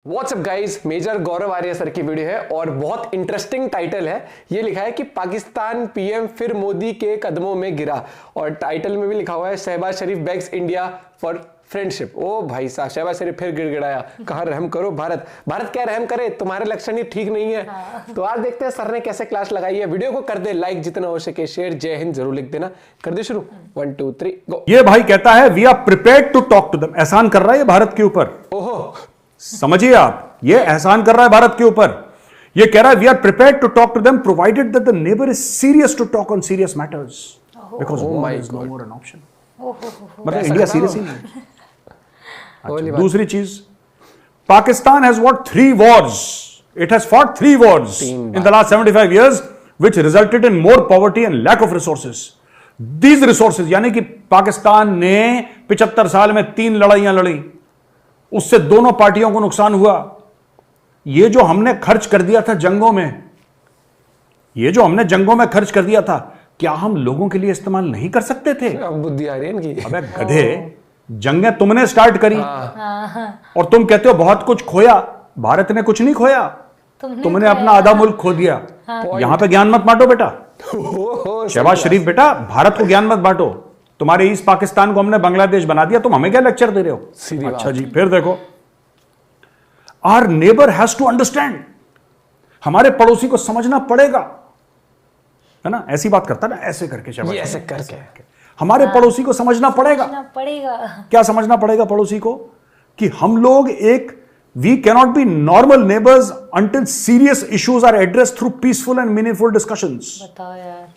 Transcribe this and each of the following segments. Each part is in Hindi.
व्हाट्सअप गाइस, मेजर गौरव आर्य सर की वीडियो है और बहुत इंटरेस्टिंग टाइटल है। ये लिखा है कि पाकिस्तान पीएम फिर मोदी के कदमों में गिरा और टाइटल में भी लिखा हुआ है शहबाज शरीफ बेग्स इंडिया फॉर फ्रेंडशिप। ओ भाई साहब, शहबाज शरीफ फिर गिड़गिड़ाया, कहा रहम करो भारत। भारत क्या रहम करे, तुम्हारे लक्षण ही ठीक नहीं है। तो आज देखते हैं सर ने कैसे क्लास लगाई है। वीडियो को कर दे लाइक, जितना हो सके शेयर, जय हिंद जरूर लिख देना। कर दे शुरू, 1 2 3 गो। ये भाई कहता है we are prepared to talk to them. एहसान कर रहा है ये भारत के ऊपर। ओहो, समझिए आप, ये एहसान कर रहा है भारत के ऊपर। ये कह रहा है we are prepared to talk to them provided that the neighbour is serious to talk on serious matters because war is no more an option. मतलब इंडिया सीरियस ही नहीं है। अच्छा, दूसरी चीज, Pakistan has what 3 wars. It has fought 3 wars in the last 75 years, which resulted in more poverty and lack of resources. These resources, यानी कि पाकिस्तान ने 75 साल में 3 लड़ाइयां लड़ी, उससे दोनों पार्टियों को नुकसान हुआ। ये जो हमने खर्च कर दिया था जंगों में, ये जो हमने जंगों में खर्च कर दिया था, क्या हम लोगों के लिए इस्तेमाल नहीं कर सकते थे? अब बुद्धि आ रही है इनकी। अबे गधे, जंगें तुमने स्टार्ट करी और तुम कहते हो बहुत कुछ खोया। भारत ने कुछ नहीं खोया, तुमने अपना आधा मुल्क खो दिया। यहां पे ज्ञान मत बांटो बेटा। शहबाज शरीफ बेटा, भारत को ज्ञान मत बांटो। तुम्हारे ईस्ट पाकिस्तान को हमने बांग्लादेश बना दिया, तुम हमें क्या लेक्चर दे रहे हो? अच्छा जी, फिर देखो, our neighbour has to understand. हमारे पड़ोसी को समझना पड़ेगा, है ना? ऐसी बात करता ना, ऐसे करके शहबाज, ऐसे करके हमारे पड़ोसी को समझना पड़ेगा। क्या समझना पड़ेगा पड़ोसी को? कि हम लोग एक we cannot be normal neighbours until serious issues are address through peaceful and meaningful discussions. बताओ यार,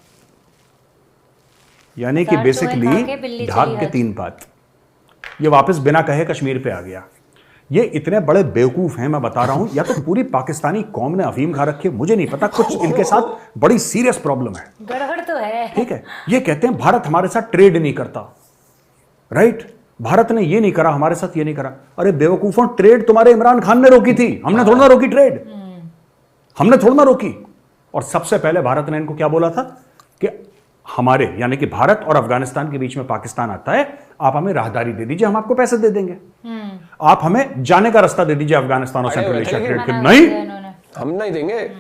यानी कि बेसिकली ढाक के 3 बात। ये वापस बिना कहे कश्मीर पे आ गया। ये इतने बड़े बेवकूफ हैं, मैं बता रहा हूं। या तो पूरी पाकिस्तानी कौम ने अफीम खा रखी है, मुझे नहीं पता, कुछ इनके साथ बड़ी सीरियस प्रॉब्लम है। गड़बड़ तो है। ठीक है, ये कहते हैं भारत हमारे साथ ट्रेड नहीं करता, राइट? भारत ने ये नहीं करा, हमारे साथ ये नहीं करा। अरे बेवकूफों, ट्रेड तुम्हारे इमरान खान ने रोकी थी, हमने थोड़ा ना रोकी ट्रेड। हमने थोड़ा ना रोकी। और सबसे पहले भारत ने इनको क्या बोला था कि हमारे, यानी कि भारत और अफगानिस्तान के बीच में पाकिस्तान आता है, आप हमें राहदारी दे दीजिए, हम आपको पैसे दे देंगे। आप हमें जाने का रास्ता दे दीजिए अफगानिस्तान और सेंट्रल एशिया ट्रेड के। नहीं, हम नहीं देंगे,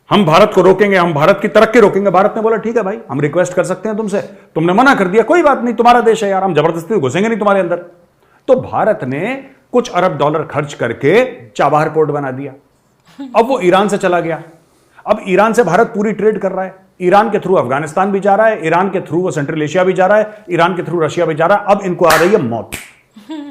हम भारत को रोकेंगे, हम भारत की तरक्की रोकेंगे। भारत ने बोला ठीक है भाई, हम रिक्वेस्ट कर सकते हैं तुमसे, तुमने मना कर दिया, कोई बात नहीं, तुम्हारा देश है यार, हम जबरदस्ती घुसेंगे नहीं तुम्हारे अंदर। तो भारत ने कुछ अरब डॉलर खर्च करके चाबहार पोर्ट बना दिया। अब वो ईरान से चला गया। अब ईरान से भारत पूरी ट्रेड कर रहा है। ईरान के थ्रू अफगानिस्तान भी जा रहा है, ईरान के थ्रू वो सेंट्रल एशिया भी जा रहा है, ईरान के थ्रू रशिया भी जा रहा है। अब इनको आ रही है मौत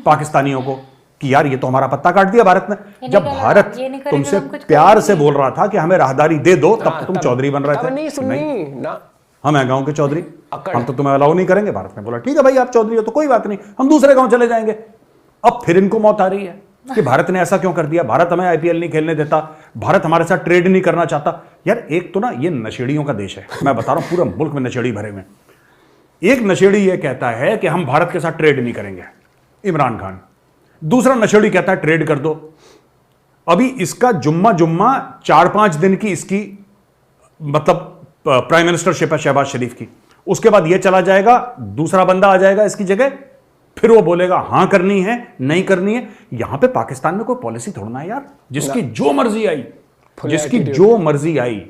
पाकिस्तानियों को कि यार ये तो हमारा पत्ता काट दिया भारत ने। जब भारत तुमसे प्यार से बोल रहा था कि हमें राहदारी दे दो, तब तुम चौधरी बन रहे थे। नहीं ना, हम है गांव के चौधरी, हम तो तुम्हें अलाउ नहीं करेंगे। भारत ने बोला ठीक है भाई, आप चौधरी हो तो कोई बात नहीं, हम दूसरे गांव चले जाएंगे। अब फिर इनको मौत आ रही है कि भारत ने ऐसा क्यों कर दिया, भारत हमें आईपीएल नहीं खेलने देता, भारत हमारे साथ ट्रेड नहीं करना चाहता। यार एक तो ना ये नशेड़ियों का देश है, मैं बता रहा हूं, पूरा मुल्क में नशेड़ी भरे में। एक नशेड़ी ये कहता है कि हम भारत के साथ ट्रेड नहीं करेंगे, इमरान खान। दूसरा नशेड़ी कहता है ट्रेड कर दो। अभी इसका जुम्मा 4-5 दिन की इसकी मतलब प्राइम मिनिस्टरशिप है शहबाज शरीफ की। उसके बाद ये चला जाएगा, दूसरा बंदा आ जाएगा इसकी जगह, फिर वो बोलेगा हां करनी है, नहीं करनी है। यहां पे पाकिस्तान में कोई पॉलिसी थोड़ना है यार, जिसकी जो मर्जी आई, जिसकी जो मर्जी आई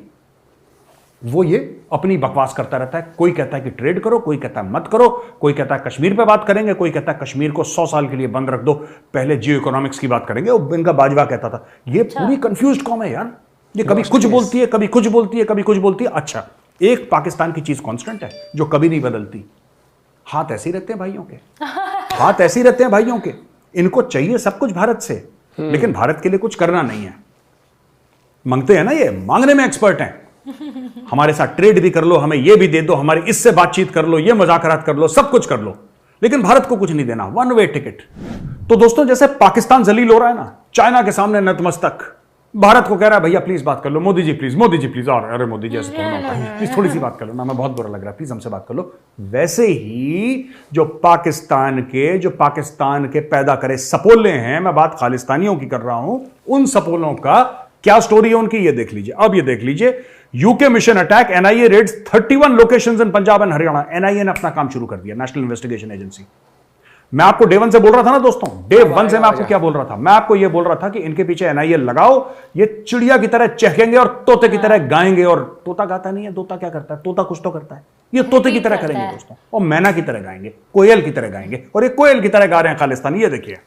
वो ये अपनी बकवास करता रहता है। कोई कहता है कि ट्रेड करो, कोई कहता है मत करो, कोई कहता है कश्मीर पे बात करेंगे, कोई कहता है कश्मीर को 100 साल के लिए बंद रख दो, पहले जियो इकोनॉमिक्स की बात करेंगे। वो इनका बाजवा कहता था। ये पूरी कंफ्यूज्ड कौम है यार, ये कभी कुछ बोलती है, कभी कुछ बोलती है, कभी कुछ बोलती है। अच्छा, एक पाकिस्तान की चीज कांस्टेंट है जो कभी नहीं बदलती, हाथ ऐसे ही रहते हैं भाइयों के। हाथ ऐसे ही रहते हैं भाइयों के। इनको चाहिए सब कुछ भारत से, लेकिन भारत के लिए कुछ करना नहीं है। मांगते हैं ना, ये मांगने में एक्सपर्ट हैं। हमारे साथ ट्रेड भी कर लो, हमें ये भी दे दो, हमारी इससे बातचीत कर लो, ये मुज़ाकरात कर लो, सब कुछ कर लो, लेकिन भारत को कुछ नहीं देना, वन वे टिकट। तो दोस्तों, जैसे पाकिस्तान जलील हो रहा है ना, चाइना के सामने नतमस्तक, भारत को कह रहा है भैया प्लीज बात कर लो, मोदी जी प्लीज, मोदी जी प्लीज। और अरे मोदी जी ऐसे थोड़ा ना, प्लीज थोड़ी सी बात कर लो ना, मैं बहुत बुरा लग रहा है, प्लीज हमसे बात कर लो। वैसे ही जो पाकिस्तान के पैदा करे सपोले हैं, मैं बात खालिस्तानियों की कर रहा हूं, उन सपोलों का क्या स्टोरी है उनकी, ये देख लीजिए। अब ये देख लीजिए, UK mission attack, NIA raids 31 locations in Punjab and Haryana. NIA ने अपना काम शुरू कर दिया, नेशनल इन्वेस्टिगेशन एजेंसी। मैं आपको डे वन से बोल रहा था ना दोस्तों, डे वन से मैं आपको क्या बोल रहा था, मैं आपको ये बोल रहा था कि इनके पीछे एनआईए लगाओ, ये चिड़िया की तरह चहकेंगे और तोते की तरह गाएंगे। और तोता गाता नहीं है, तोता क्या करता है, तोता कुछ तो करता है, ये तोते की तरह करेंगे दोस्तों, और मैना की तरह गाएंगे, कोयल की तरह गाएंगे, और ये कोयल की तरह गा रहे हैं खालिस्तानी। ये देखिए,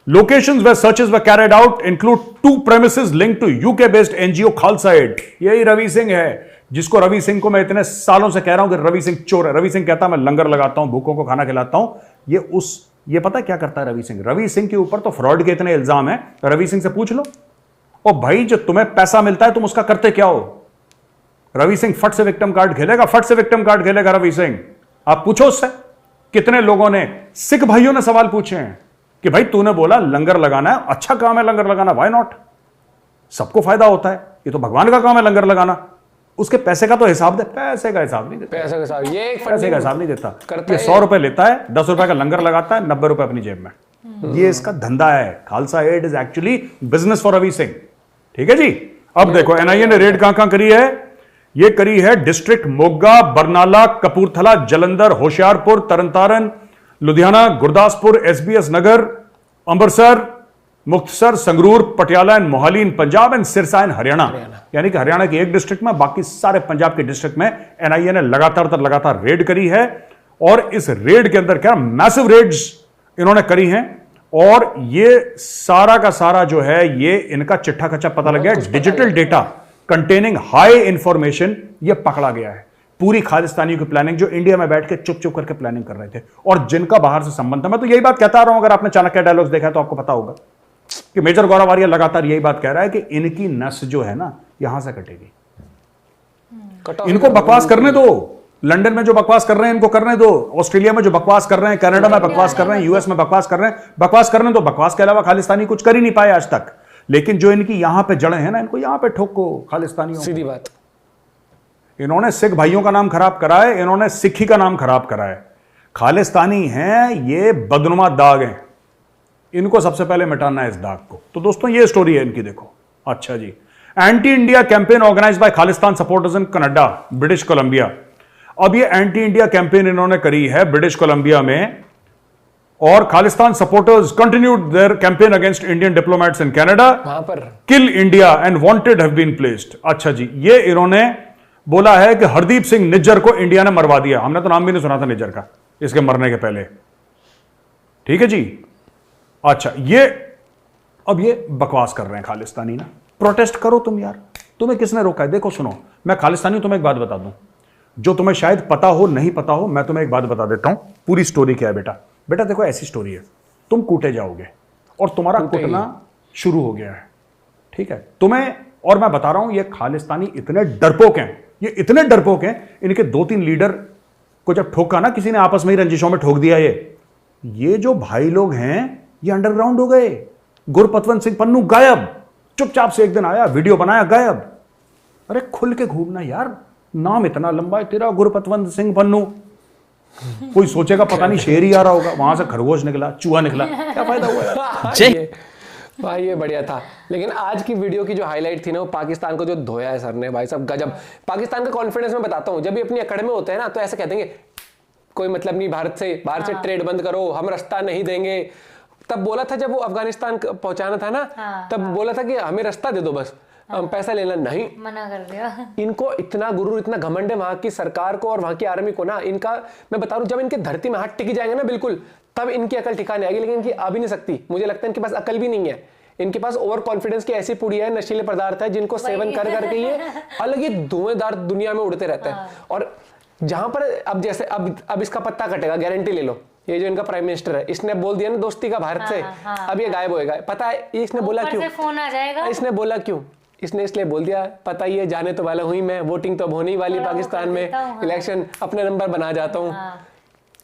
locations where searches were carried out include 2 premises linked to UK based NGO Khalsa Aid। यही रवि सिंह है, जिसको रवि सिंह को मैं इतने सालों से कह रहा हूं कि रवि सिंह चोर है। रवि सिंह कहता है मैं लंगर लगाता हूं, भूखों को खाना खिलाता हूं। ये पता क्या करता है रवि सिंह? रवि सिंह के ऊपर तो फ्रॉड के इतने इल्जाम है, रवि सिंह से पूछ लो। और भाई जो तुम्हें पैसा मिलता है तुम उसका करते क्या हो? रवि सिंह फट से विक्टिम कार्ड खेलेगा, फट से विक्टिम कार्ड खेलेगा रवि सिंह। आप पूछो उससे, कितने लोगों ने, सिख भाइयों ने सवाल पूछे हैं कि भाई तूने बोला लंगर लगाना है, अच्छा काम है लंगर लगाना, व्हाई नॉट, सबको फायदा होता है, ये तो भगवान का काम है लंगर लगाना, उसके पैसे का तो हिसाब दे। पैसे का हिसाब नहीं देता, पैसे का हिसाब, ये एक पैसे का हिसाब नहीं देता। करता ये 100 रुपए लेता है, 10 रुपए का लंगर लगाता है, 90 रुपए अपनी जेब में। ये इसका धंधा है। Khalsa aid is actually business for Ravi Singh. ठीक है जी। अब देखो एनआईए ने रेड कहां करी है। ये करी है district Moga, Barnala, Kapurthala, Jalandhar, Hoshiarpur, Tarn Taran, Ludhiana, Gurdaspur, SBS Nagar, Amritsar, Muktsar, Sangrur, Patiala and Mohali in Punjab and Sirsa in Haryana. यानी कि हरियाणा की एक डिस्ट्रिक्ट में, बाकी सारे पंजाब के डिस्ट्रिक्ट में एनआईए ने लगातार रेड करी है। और इस रेड के अंदर क्या मैसिव रेड्स इन्होंने करी हैं। और ये सारा का सारा जो है ये इनका चिट्ठा कच्चा पता लग गया। Digital data containing high information ये पकड़ा गया है। पूरी खालिस्तानियों की प्लानिंग, जो इंडिया में बैठ के चुप चुप करके प्लानिंग कर रहे थे और जिनका बाहर से संबंध था। मैं तो यही बात कहता रहा हूं, अगर आपने चाणक्य डायलॉग्स देखा है तो आपको पता होगा कि मेजर गौरव आर्या लगातार यही बात कह रहा है कि इनकी नस जो है ना यहां से कटेगी। इनको बकवास करने दो, लंदन में जो बकवास कर रहे हैं इनको करने दो, ऑस्ट्रेलिया में जो बकवास कर रहे हैं, कनाडा में बकवास कर रहे हैं, यूएस में बकवास कर रहे हैं, बकवास करने दो। बकवास के अलावा खालिस्तानी कुछ कर ही नहीं पाए आज तक। लेकिन जो इनकी यहां पे जड़ें हैं ना, इनको यहां पे ठोको खालिस्तानियों। सीधी बात। इन्होंने सिख भाइयों का नाम खराब करा है, इन्होंने सिखी का नाम खराब करा है। खालिस्तानी हैं ये बदनुमा दाग हैं, इनको सबसे पहले मिटाना है इस दाग को। तो दोस्तों ये स्टोरी है इनकी, देखो। अच्छा जी, anti India campaign organised by Khalistan supporters in Canada, British Columbia. अब ये एंटी इंडिया कैंपेन इन्होंने करी है ब्रिटिश कोलंबिया में, और Khalistan supporters continued their campaign against Indian diplomats in Canada, वहां पर kill India and wanted have been placed. अच्छा जी, ये इन्होंने बोला है कि हरदीप सिंह निज्जर को इंडिया ने मरवा दिया। हमने तो नाम भी नहीं सुना था निज्जर का इसके मरने के पहले। ठीक है जी। अच्छा, अब ये बकवास कर रहे हैं खालिस्तानी ना। प्रोटेस्ट करो तुम यार, तुम्हें किसने रोका है? देखो सुनो, मैं खालिस्तानी तुम्हें एक बात बता दूं, जो तुम्हें शायद पता हो नहीं पता हो, मैं तुम्हें एक बात बता देता हूं। पूरी स्टोरी क्या है बेटा देखो, ऐसी स्टोरी है, तुम कूटे जाओगे और तुम्हारा कूटना शुरू हो गया है। ठीक है तुम्हें, और मैं बता रहा हूं ये खालिस्तानी इतने डरपोक हैं, ये इतने डरपोक हैं, इनके 2-3 लीडर को जब ठोका ना किसी ने, आपस में ही रंजिशों में ठोक दिया। ये जो भाई लोग हैं ये अंडरग्राउंड हो गए। गुरपतवंत सिंह पन्नू गायब, चुपचाप से एक दिन आया, वीडियो बनाया, गायब। अरे खुल के घूमना यार, नाम इतना लंबा है तेरा, गुरपतवंत सिंह पन्नू। कोई सोचेगा पता नहीं शेर ही आ रहा होगा, वहां से खरगोश निकला, चूहा निकला, क्या फायदा हुआ यार? भाई ये बढ़िया था। लेकिन आज की वीडियो की जो हाईलाइट थी ना, वो पाकिस्तान को जो धोया है सर ने, भाई साहब गजब। पाकिस्तान का कॉन्फिडेंस मैं बताता हूँ, जब भी अपनी अकड़ में होते हैं ना तो ऐसे कहते हैं कोई मतलब नहीं बाहर से ट्रेड बंद करो, हम रास्ता नहीं देंगे। तब बोला था जब वो अफगानिस्तान पहुंचाना था ना, तब बोला था कि हमें रास्ता दे दो बस, हम पैसा लेना नहीं, मना कर दिया। इनको इतना गुरूर, इतना घमंड है वहां की सरकार को और वहां की आर्मी को ना। इनका मैं बता रहा हूं, जब इनके धरती में हाथ टिक जाएंगे ना बिल्कुल, तब इनकी अकल ठिकाने आएगी। लेकिन इनकी आ भी नहीं सकती, मुझे लगता है इनके पास अकल भी नहीं है। इनके पास ओवर कॉन्फिडेंस की ऐसी पुड़िया है, नशीले पदार्थ है जिनको सेवन कर करके ये अलग ही धुएंधार दुनिया में उड़ते रहते हैं। और जहां पर अब जैसे अब इसका पत्ता कटेगा, गारंटी ले लो। ये जो इनका प्राइम मिनिस्टर है, इसने बोल दिया ना दोस्ती का भारत से, अब ये गायब होएगा। पता है इसने बोला क्यों? फोन आ जाएगा। इसने बोला क्यों? इसने इसलिए बोल दिया, पता ही है जाने तो वाला हुई मैं, वोटिंग तो अब होने ही वाली पाकिस्तान में, इलेक्शन अपने नंबर बना जाता हूँ।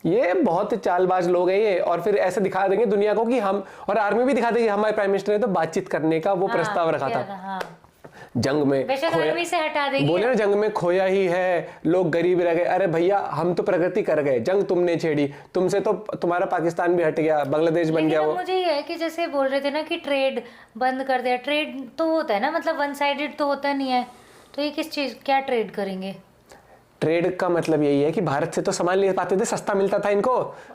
ये बहुत चालबाज लोग हैं ये। और फिर ऐसे दिखा देंगे दुनिया को कि हम, और आर्मी भी दिखा देगी हमारे प्राइम मिनिस्टर ने तो बातचीत करने का वो प्रस्ताव रखा था। जंग में आर्मी से हटा देगी, बोले ना जंग में खोया ही है, लोग गरीब रह गए। अरे भैया हम तो प्रगति कर गए, जंग तुमने छेड़ी, तुमसे तो तुम्हारा पाकिस्तान भी हट गया, बांग्लादेश बन गया। वो मुझे ये है कि जैसे बोल रहे थे ना कि ट्रेड बंद कर दिया, ट्रेड तो होता है ना, मतलब वन साइडेड तो होता नहीं है, तो ये किस चीज, क्या ट्रेड करेंगे? ट्रेड का मतलब यही है कि भारत से तो सामान ले पाते थे, सस्ता मिलता था इनको,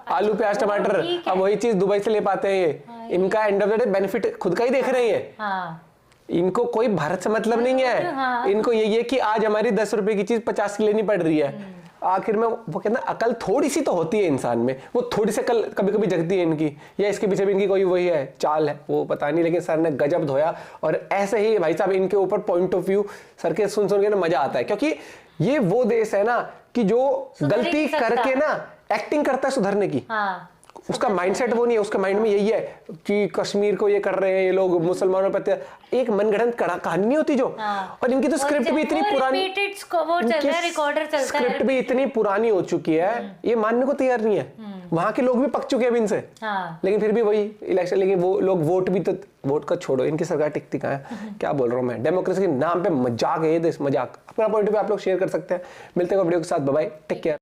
आलू प्याज टमाटर, अब वही चीज दुबई से ले पाते हैं ये। इनका end of the day benefit खुद का ही देख रहे हैं। हाँ इनको कोई भारत से मतलब नहीं है। हाँ। इनको यही है कि आज हमारी 10 रुपए की चीज 50 की लेनी पड़ रही है। आखिर में वो कहते हैं अकल थोड़ी सी तो होती है इंसान में, वो थोड़ी सी अकल कभी कभी जगती है इनकी, या इसके पीछे भी इनकी कोई वही है चाल है, वो पता नहीं, लेकिन सर ने गजब धोया। और ऐसे ही भाई साहब इनके ऊपर पॉइंट ऑफ व्यू सर के सुन के ना मजा आता है, क्योंकि ये वो देश है ना कि जो गलती करके ना एक्टिंग करता है सुधरने की। हाँ उसका माइंडसेट वो नहीं है, उसका माइंड में यही है कि कश्मीर को ये कर रहे हैं ये लोग, मुसलमानों पर एक मनगढ़ंत कहानी नहीं होती जो। और इनकी तो स्क्रिप्ट भी इतनी पुरानी, स्क्रिप्ट भी इतनी पुरानी हो चुकी है, ये मानने को तैयार नहीं है। वहां के लोग भी पक चुके हैं इनसे। लेकिन फिर भी वही इलेक्शन, लेकिन वो लोग वोट भी तो, वोट का छोड़ो, इनकी सरकार टिकती कहाँ है। क्या बोल रहा हूँ मैं, डेमोक्रेसी के नाम पे मजाक है ये देश, मजाक। अपना पॉइंट ऑफ व्यू आप लोग शेयर कर सकते हैं। मिलते हैं वीडियो के साथ, बाय बाय, टेक केयर।